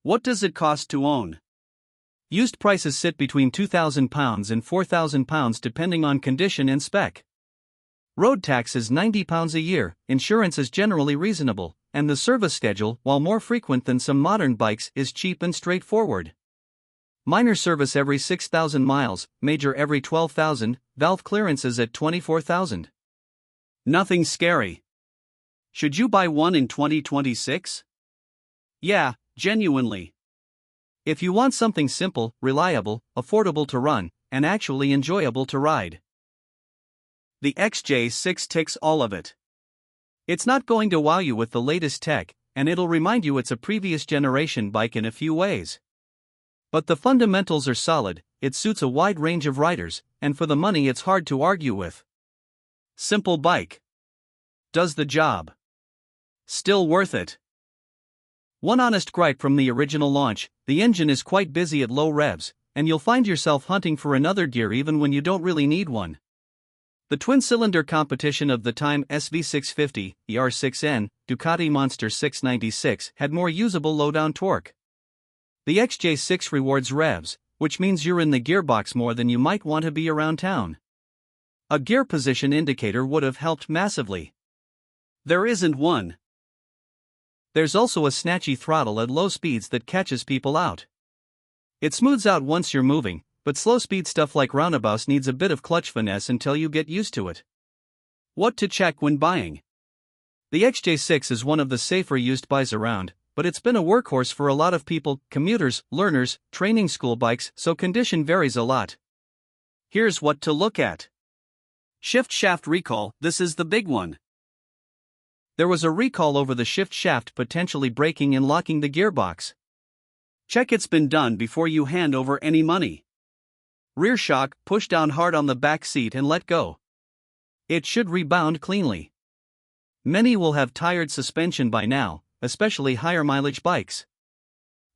What does it cost to own? Used prices sit between £2,000 and £4,000 depending on condition and spec. Road tax is £90 a year, insurance is generally reasonable, and the service schedule, while more frequent than some modern bikes, is cheap and straightforward. Minor service every 6,000 miles, major every 12,000, valve clearances at 24,000. Nothing scary. Should you buy one in 2026? Yeah, genuinely. If you want something simple, reliable, affordable to run, and actually enjoyable to ride, the XJ6 ticks all of it. It's not going to wow you with the latest tech, and it'll remind you it's a previous generation bike in a few ways. But the fundamentals are solid, it suits a wide range of riders, and for the money it's hard to argue with. Simple bike. Does the job. Still worth it. One honest gripe from the original launch: the engine is quite busy at low revs, and you'll find yourself hunting for another gear even when you don't really need one. The twin-cylinder competition of the time, SV650, the R6N, Ducati Monster 696, had more usable low-down torque. The XJ6 rewards revs, which means you're in the gearbox more than you might want to be around town. A gear position indicator would have helped massively. There isn't one. There's also a snatchy throttle at low speeds that catches people out. It smooths out once you're moving, but slow-speed stuff like roundabouts needs a bit of clutch finesse until you get used to it. What to check when buying? The XJ6 is one of the safer used buys around, but it's been a workhorse for a lot of people, commuters, learners, training school bikes, so condition varies a lot. Here's what to look at. Shift shaft recall, this is the big one. There was a recall over the shift shaft potentially breaking and locking the gearbox. Check it's been done before you hand over any money. Rear shock, push down hard on the back seat and let go. It should rebound cleanly. Many will have tired suspension by now, especially higher mileage bikes.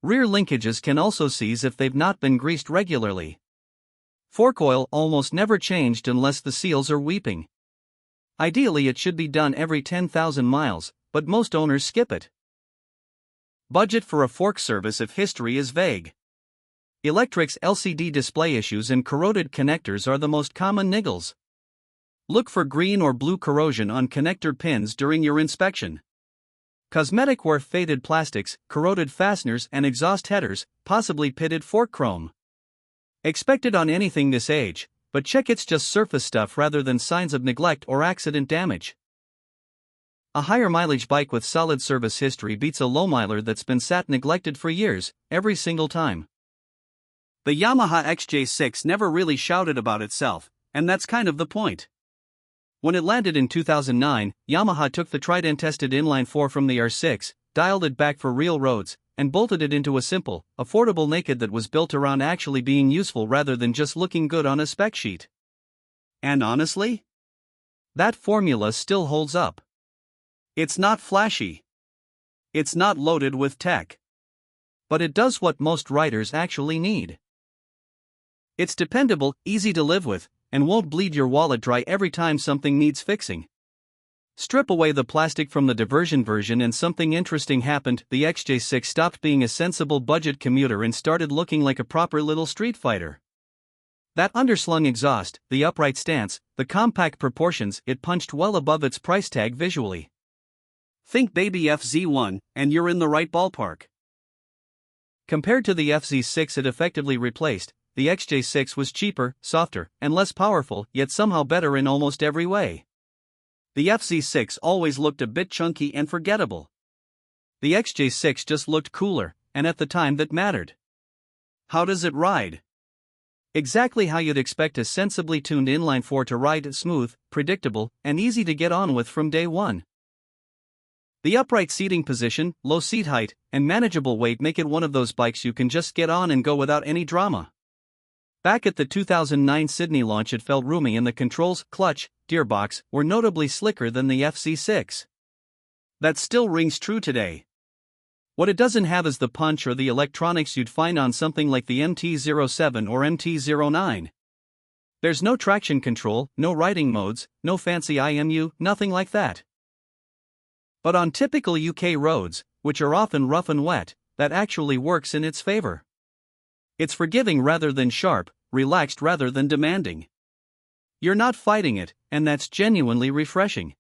Rear linkages can also seize if they've not been greased regularly. Fork oil almost never changed unless the seals are weeping. Ideally it should be done every 10,000 miles, but most owners skip it. Budget for a fork service if history is vague. Electric's LCD display issues and corroded connectors are the most common niggles. Look for green or blue corrosion on connector pins during your inspection. Cosmetic wear: faded plastics, corroded fasteners and exhaust headers, possibly pitted fork chrome. Expected on anything this age, but check it's just surface stuff rather than signs of neglect or accident damage. A higher mileage bike with solid service history beats a low miler that's been sat neglected for years, every single time. The Yamaha XJ6 never really shouted about itself, and that's kind of the point. When it landed in 2009, Yamaha took the tried-and-tested inline-four from the R6, dialed it back for real roads, and bolted it into a simple, affordable naked that was built around actually being useful rather than just looking good on a spec sheet. And honestly, that formula still holds up. It's not flashy. It's not loaded with tech. But it does what most riders actually need. It's dependable, easy to live with, and won't bleed your wallet dry every time something needs fixing. Strip away the plastic from the diversion version and something interesting happened. The XJ6 stopped being a sensible budget commuter and started looking like a proper little street fighter. That underslung exhaust, the upright stance, the compact proportions, it punched well above its price tag visually. Think baby FZ1, and you're in the right ballpark. Compared to the FZ6 it effectively replaced, the XJ6 was cheaper, softer, and less powerful, yet somehow better in almost every way. The FZ6 always looked a bit chunky and forgettable. The XJ6 just looked cooler, and at the time that mattered. How does it ride? Exactly how you'd expect a sensibly tuned inline-four to ride: smooth, predictable, and easy to get on with from day one. The upright seating position, low seat height, and manageable weight make it one of those bikes you can just get on and go without any drama. Back at the 2009 Sydney launch it felt roomy and the controls, clutch, gearbox, were notably slicker than the FZ6. That still rings true today. What it doesn't have is the punch or the electronics you'd find on something like the MT-07 or MT-09. There's no traction control, no riding modes, no fancy IMU, nothing like that. But on typical UK roads, which are often rough and wet, that actually works in its favor. It's forgiving rather than sharp, relaxed rather than demanding. You're not fighting it, and that's genuinely refreshing.